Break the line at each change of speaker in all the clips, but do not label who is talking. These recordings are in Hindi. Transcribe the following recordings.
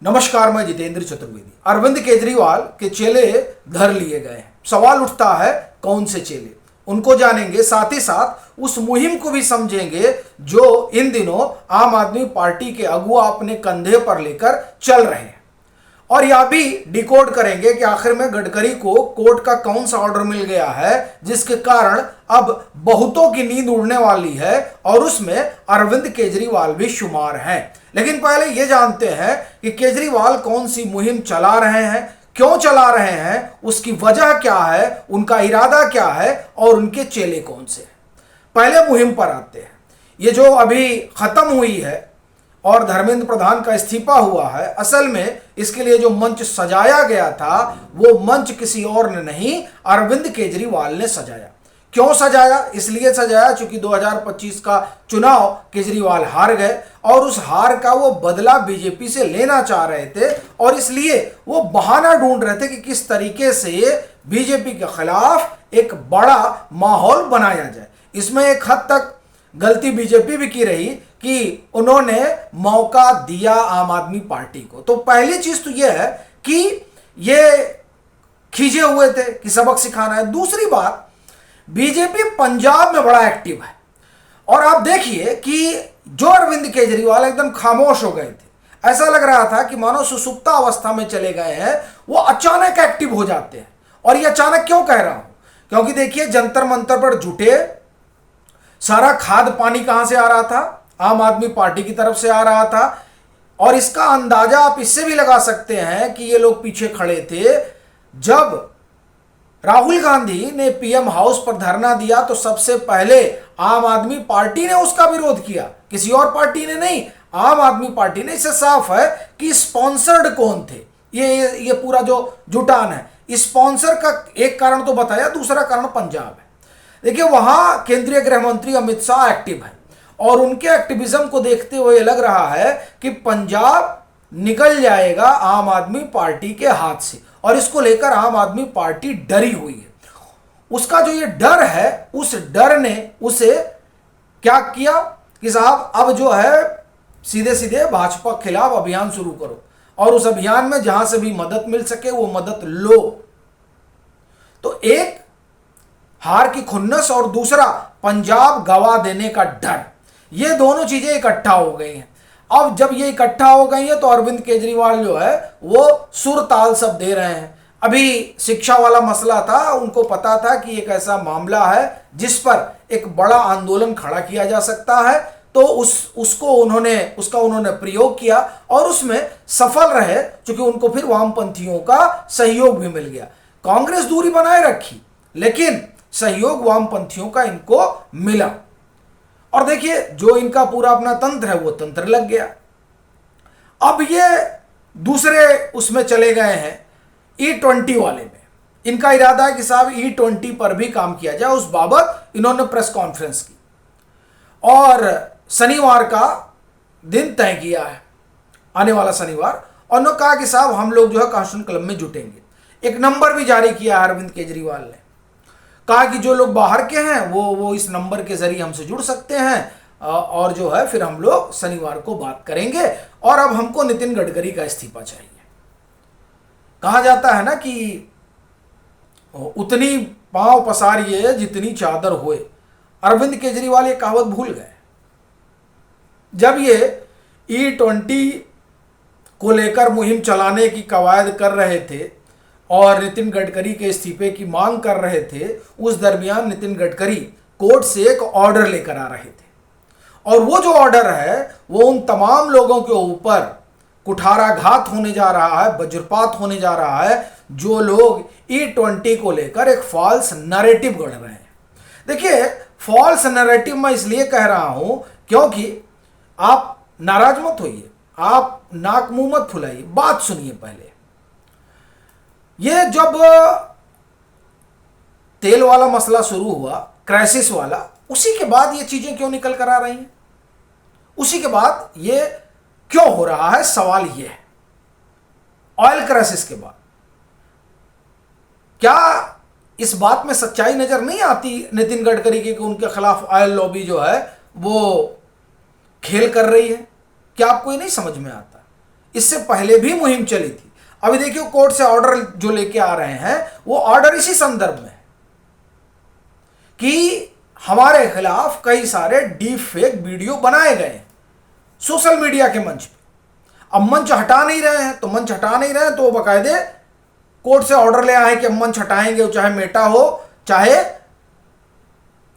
नमस्कार, मैं जितेंद्र चतुर्वेदी। अरविंद केजरीवाल के चेले धर लिए गए हैं। सवाल उठता है कौन से चेले, उनको जानेंगे, साथ ही साथ उस मुहिम को भी समझेंगे जो इन दिनों आम आदमी पार्टी के अगुआ अपने कंधे पर लेकर चल रहे हैं। और यह भी डिकोड करेंगे कि आखिर में गडकरी को कोर्ट का कौन सा ऑर्डर मिल गया है जिसके कारण अब बहुतों की नींद उड़ने वाली है और उसमें अरविंद केजरीवाल भी शुमार हैं। लेकिन पहले यह जानते हैं कि केजरीवाल कौन सी मुहिम चला रहे हैं, क्यों चला रहे हैं, उसकी वजह क्या है, उनका इरादा क्या है और उनके चेले कौन से हैं। पहले मुहिम पर आते हैं। ये जो अभी खत्म हुई है और धर्मेंद्र प्रधान का इस्तीफा हुआ है, असल में इसके लिए जो मंच सजाया गया था वो मंच किसी और ने नहीं, अरविंद केजरीवाल ने सजाया। क्यों सजाया? इसलिए सजाया क्योंकि 2025 का चुनाव केजरीवाल हार गए और उस हार का वो बदला बीजेपी से लेना चाह रहे थे और इसलिए वो बहाना ढूंढ रहे थे कि किस तरीके से बीजेपी के खिलाफ एक बड़ा माहौल बनाया जाए। इसमें एक हद तक गलती बीजेपी भी की रही कि उन्होंने मौका दिया आम आदमी पार्टी को। तो पहली चीज तो यह है कि ये खींचे हुए थे कि सबक सिखाना है। दूसरी बात, बीजेपी पंजाब में बड़ा एक्टिव है और आप देखिए कि जो अरविंद केजरीवाल एकदम खामोश हो गए थे, ऐसा लग रहा था कि मानो सुसुप्ता अवस्था में चले गए हैं, वो अचानक एक्टिव हो जाते हैं। और ये अचानक क्यों कह रहा हूं? क्योंकि देखिए जंतर मंतर पर जुटे, सारा खाद पानी कहां से आ रहा था? आम आदमी पार्टी की तरफ से आ रहा था। और इसका अंदाजा आप इससे भी लगा सकते हैं कि ये लोग पीछे खड़े थे। जब राहुल गांधी ने पीएम हाउस पर धरना दिया तो सबसे पहले आम आदमी पार्टी ने उसका विरोध किया, किसी और पार्टी ने नहीं, आम आदमी पार्टी ने। इससे साफ है कि स्पॉन्सर्ड कौन थे। ये पूरा जो जुटान है, स्पॉन्सर का एक कारण तो बताया, दूसरा कारण पंजाब है। देखिए वहां केंद्रीय गृह मंत्री अमित शाह एक्टिव है और उनके एक्टिविज्म को देखते हुए लग रहा है कि पंजाब निकल जाएगा आम आदमी पार्टी के हाथ से और इसको लेकर आम आदमी पार्टी डरी हुई है। उसका जो ये डर है, उस डर ने उसे क्या किया कि साहब अब जो है सीधे सीधे भाजपा के खिलाफ अभियान शुरू करो और उस अभियान में जहां से भी मदद मिल सके वो मदद लो। तो एक हार की खुन्नस और दूसरा पंजाब गवा देने का डर, ये दोनों चीजें इकट्ठा हो गई हैं। अब जब ये इकट्ठा हो गई है तो अरविंद केजरीवाल जो है वो सुर ताल सब दे रहे हैं। अभी शिक्षा वाला मसला था, उनको पता था कि एक ऐसा मामला है जिस पर एक बड़ा आंदोलन खड़ा किया जा सकता है, तो उसका उन्होंने प्रयोग किया और उसमें सफल रहे क्योंकि उनको फिर वामपंथियों का सहयोग भी मिल गया। कांग्रेस दूरी बनाए रखी लेकिन सहयोग वामपंथियों का इनको मिला और देखिए जो इनका पूरा अपना तंत्र है वो तंत्र लग गया। अब ये दूसरे उसमें चले गए हैं E20 वाले में। इनका इरादा है कि साहब E20 पर भी काम किया जाए, उस बाबत इन्होंने प्रेस कॉन्फ्रेंस की और शनिवार का दिन तय किया है, आने वाला शनिवार। और उन्होंने कहा कि साहब हम लोग जो है कॉन्स्टिट्यूशन क्लब में जुटेंगे। एक नंबर भी जारी किया अरविंद केजरीवाल ने, कहा कि जो लोग बाहर के हैं वो इस नंबर के जरिए हमसे जुड़ सकते हैं और जो है फिर हम लोग शनिवार को बात करेंगे। और अब हमको नितिन गडकरी का इस्तीफा चाहिए। कहा जाता है ना कि उतनी पांव पसारिए जितनी चादर होए। अरविंद केजरीवाल ये कहावत भूल गए। जब ये E20 को लेकर मुहिम चलाने की कवायद कर रहे थे और नितिन गडकरी के इस्तीफे की मांग कर रहे थे, उस दरमियान नितिन गडकरी कोर्ट से एक ऑर्डर लेकर आ रहे थे और वो जो ऑर्डर है वो उन तमाम लोगों के ऊपर कुठाराघात होने जा रहा है, वज्रपात होने जा रहा है जो लोग E20 को लेकर एक फॉल्स नैरेटिव गढ़ रहे हैं। देखिए फॉल्स नैरेटिव मैं इसलिए कह रहा हूं क्योंकि आप नाराज मत होइए, आप नाक मुंह मत फुलाइए, बात सुनिए। पहले ये जब तेल वाला मसला शुरू हुआ, क्राइसिस वाला, उसी के बाद ये चीजें क्यों निकल कर आ रही हैं, उसी के बाद ये क्यों हो रहा है, सवाल ये है। ऑयल क्राइसिस के बाद क्या इस बात में सच्चाई नजर नहीं आती नितिन गडकरी की कि उनके खिलाफ ऑयल लॉबी जो है वो खेल कर रही है? क्या आपको ये नहीं समझ में आता? इससे पहले भी मुहिम चली थी। अभी देखिए कोर्ट से ऑर्डर जो लेके आ रहे हैं वो ऑर्डर इसी संदर्भ में है कि हमारे खिलाफ कई सारे डीप फेक वीडियो बनाए गए सोशल मीडिया के मंच पे। अब मंच हटा नहीं रहे हैं, तो मंच हटा नहीं रहे हैं तो वो बाकायदे कोर्ट से ऑर्डर ले आए कि हम मंच हटाएंगे, चाहे मेटा हो चाहे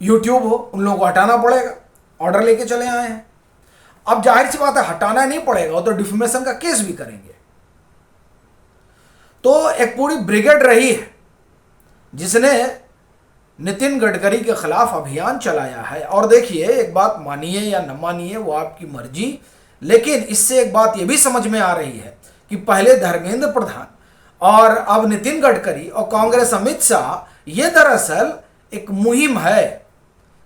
यूट्यूब हो, उन लोगों को हटाना पड़ेगा। ऑर्डर लेके चले आए हैं। अब जाहिर सी बात है हटाना नहीं पड़ेगा तो डिफेमेशन का केस भी करेंगे। तो एक पूरी ब्रिगेड रही है जिसने नितिन गडकरी के खिलाफ अभियान चलाया है। और देखिए, एक बात मानिए या न मानिए वो आपकी मर्जी, लेकिन इससे एक बात ये भी समझ में आ रही है कि पहले धर्मेंद्र प्रधान और अब नितिन गडकरी और कांग्रेस अमित शाह, ये दरअसल एक मुहिम है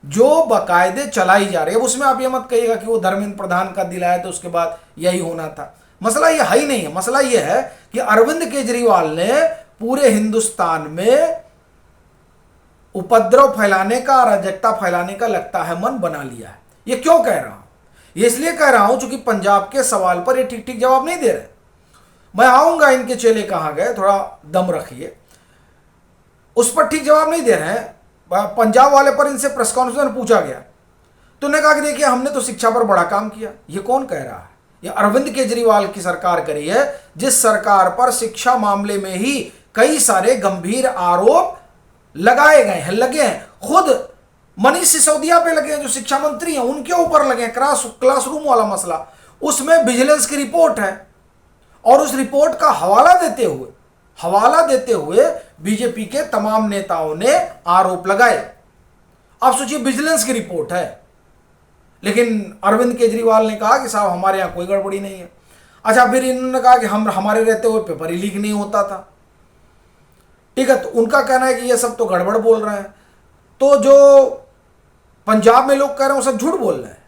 जो बाकायदे चलाई जा रही है। उसमें आप ये मत कहिएगा कि वो धर्मेंद्र प्रधान का दिलाया तो उसके बाद यही होना था। मसला ये है ही नहीं है। मसला ये है कि अरविंद केजरीवाल ने पूरे हिंदुस्तान में उपद्रव फैलाने का, अराजकता फैलाने का लगता है मन बना लिया है। ये क्यों कह रहा हूं? ये इसलिए कह रहा हूं क्योंकि पंजाब के सवाल पर ये ठीक ठीक जवाब नहीं दे रहे। मैं आऊंगा इनके चेले कहां गए, थोड़ा दम रखिए, उस पर ठीक जवाब नहीं दे रहे हैं। पंजाब वाले पर इनसे प्रेस कॉन्फ्रेंस में पूछा गया तो उन्होंने कहा कि देखिए हमने तो शिक्षा पर बड़ा काम किया। ये कौन कह रहा है? ये अरविंद केजरीवाल की सरकार करी है, जिस सरकार पर शिक्षा मामले में ही कई सारे गंभीर आरोप लगाए गए हैं, लगे हैं। खुद मनीष सिसोदिया पे लगे हैं जो शिक्षा मंत्री हैं, उनके ऊपर लगे हैं। क्लासरूम वाला मसला, उसमें विजिलेंस की रिपोर्ट है और उस रिपोर्ट का हवाला देते हुए बीजेपी के तमाम नेताओं ने आरोप लगाए। आप सोचिए, विजिलेंस की रिपोर्ट है, लेकिन अरविंद केजरीवाल ने कहा कि साहब हमारे यहां कोई गड़बड़ी नहीं है। अच्छा, फिर इन्होंने कहा कि हमारे रहते हुए पेपर ही लीक नहीं होता था। ठीक है, तो उनका कहना है कि ये सब तो गड़बड़ बोल रहे हैं। तो जो पंजाब में लोग कह रहे हैं वो सब झूठ बोल रहे हैं।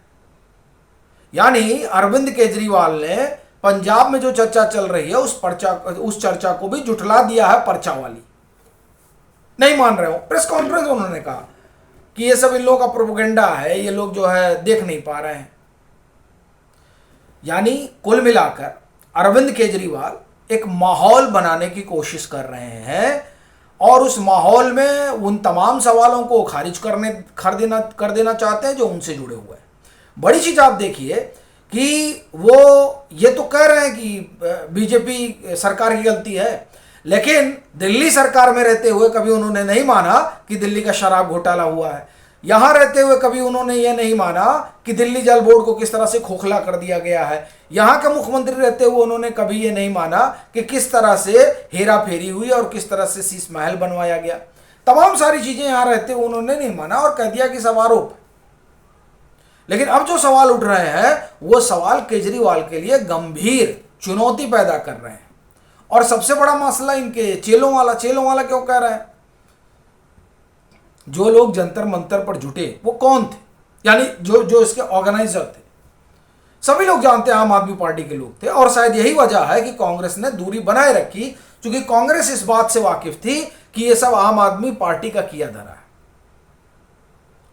यानी अरविंद केजरीवाल ने पंजाब में जो चर्चा चल रही है उस चर्चा को भी जुटला दिया है पर्चा वाली। नहीं मान रहे हो? प्रेस कॉन्फ्रेंस उन्होंने कहा कि ये सब इन लोगों का प्रोपेगेंडा है, ये लोग जो है देख नहीं पा रहे हैं। यानी कुल मिलाकर अरविंद केजरीवाल एक माहौल बनाने की कोशिश कर रहे हैं और उस माहौल में उन तमाम सवालों को खारिज कर देना चाहते हैं जो उनसे जुड़े हुए हैं। बड़ी चीज आप देखिए कि वो ये तो कह रहे हैं कि बीजेपी सरकार की गलती है, लेकिन दिल्ली सरकार में रहते हुए कभी उन्होंने नहीं माना कि दिल्ली का शराब घोटाला हुआ है। यहां रहते हुए कभी उन्होंने ये नहीं माना कि दिल्ली जल बोर्ड को किस तरह से खोखला कर दिया गया है। यहां के मुख्यमंत्री रहते हुए उन्होंने कभी ये नहीं माना कि किस तरह से हेरा फेरी हुई और किस तरह से शीश महल बनवाया गया। तमाम सारी चीजें यहां रहते हुए उन्होंने नहीं माना और कह दिया कि सब आरोप। लेकिन अब जो सवाल उठ रहे हैं वो सवाल केजरीवाल के लिए गंभीर चुनौती पैदा कर रहे हैं। और सबसे बड़ा मसला इनके चेलों वाला क्यों कह रहे हैं? जो लोग जंतर मंतर पर जुटे वो कौन थे? यानी जो इसके ऑर्गेनाइजर थे, सभी लोग जानते हैं आम आदमी पार्टी के लोग थे। और शायद यही वजह है कि कांग्रेस ने दूरी बनाए रखी, क्योंकि कांग्रेस इस बात से वाकिफ थी कि ये सब आम आदमी पार्टी का किया धरा है।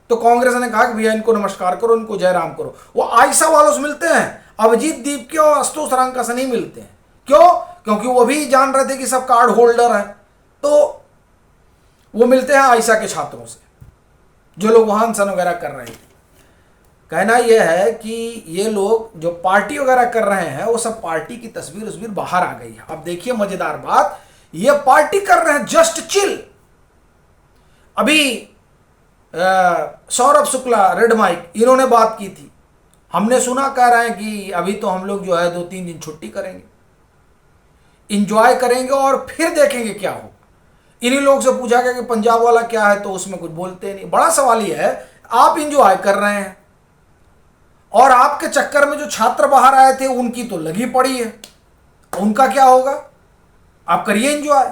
तो कांग्रेस ने कहा कि भैया इनको नमस्कार करो, इनको जयराम करो। वो आयशा वालों से मिलते हैं, अभिजीत दीप के और आशुतोष रंका से नहीं मिलते हैं। क्यों? क्योंकि वो भी जान रहे थे कि सब कार्ड होल्डर है, तो वो मिलते हैं आयशा के छात्रों से जो लोग वहां अनशन वगैरह कर रहे थे। कहना यह है कि ये लोग जो पार्टी वगैरह कर रहे हैं वो सब पार्टी की तस्वीर बाहर आ गई है। अब देखिए मजेदार बात, ये पार्टी कर रहे हैं जस्ट चिल। अभी सौरभ शुक्ला रेड माइक इन्होंने बात की थी, हमने सुना कह रहे हैं कि अभी तो हम लोग जो है 2-3 दिन छुट्टी करेंगे, इंजॉय करेंगे और फिर देखेंगे क्या हो। इन्हीं लोग से पूछा गया कि पंजाब वाला क्या है, तो उसमें कुछ बोलते नहीं। बड़ा सवाल यह है, आप इंजॉय कर रहे हैं और आपके चक्कर में जो छात्र बाहर आए थे उनकी तो लगी पड़ी है, उनका क्या होगा? आप करिए इंजॉय।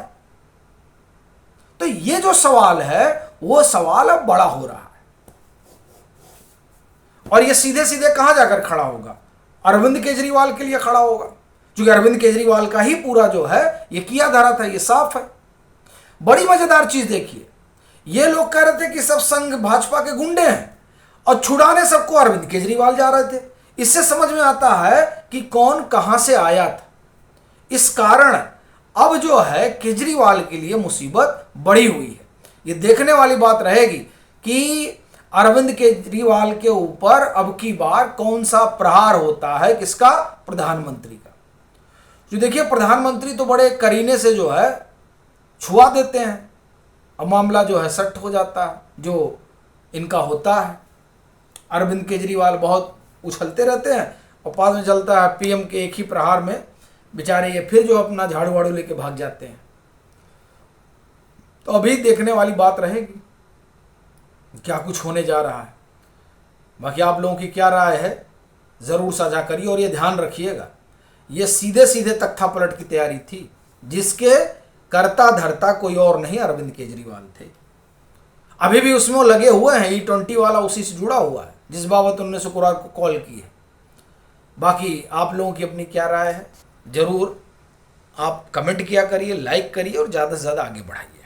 तो ये जो सवाल है वो सवाल अब बड़ा हो रहा है और ये सीधे सीधे कहां जाकर खड़ा होगा? अरविंद केजरीवाल के लिए खड़ा होगा, क्योंकि अरविंद केजरीवाल का ही पूरा जो है ये किया धरा था, ये साफ है। बड़ी मजेदार चीज देखिए, ये लोग कह रहे थे कि सब संघ भाजपा के गुंडे हैं और छुड़ाने सबको अरविंद केजरीवाल जा रहे थे। इससे समझ में आता है कि कौन कहां से आया था। इस कारण अब जो है केजरीवाल के लिए मुसीबत बढ़ी हुई है। ये देखने वाली बात रहेगी कि अरविंद केजरीवाल के ऊपर अब की बार कौन सा प्रहार होता है, किसका? प्रधानमंत्री का। जो देखिए प्रधानमंत्री तो बड़े करीने से जो है छुआ देते हैं, अब मामला जो है सट हो जाता है जो इनका होता है। अरविंद केजरीवाल बहुत उछलते रहते हैं और बाद में चलता है पीएम के एक ही प्रहार में बेचारे ये फिर जो अपना झाड़ू वाड़ू लेके भाग जाते हैं। तो अभी देखने वाली बात रहेगी क्या कुछ होने जा रहा है। बाकी आप लोगों की क्या राय है ज़रूर साझा करिए और ये ध्यान रखिएगा, ये सीधे सीधे तख्ता पलट की तैयारी थी जिसके करता धरता कोई और नहीं अरविंद केजरीवाल थे। अभी भी उसमें वो लगे हुए हैं, E20 वाला उसी से जुड़ा हुआ है जिस बाबत उन्होंने शुक्रवार को कॉल की है। बाकी आप लोगों की अपनी क्या राय है ज़रूर आप कमेंट किया करिए, लाइक करिए और ज़्यादा से ज़्यादा आगे बढ़ाइए।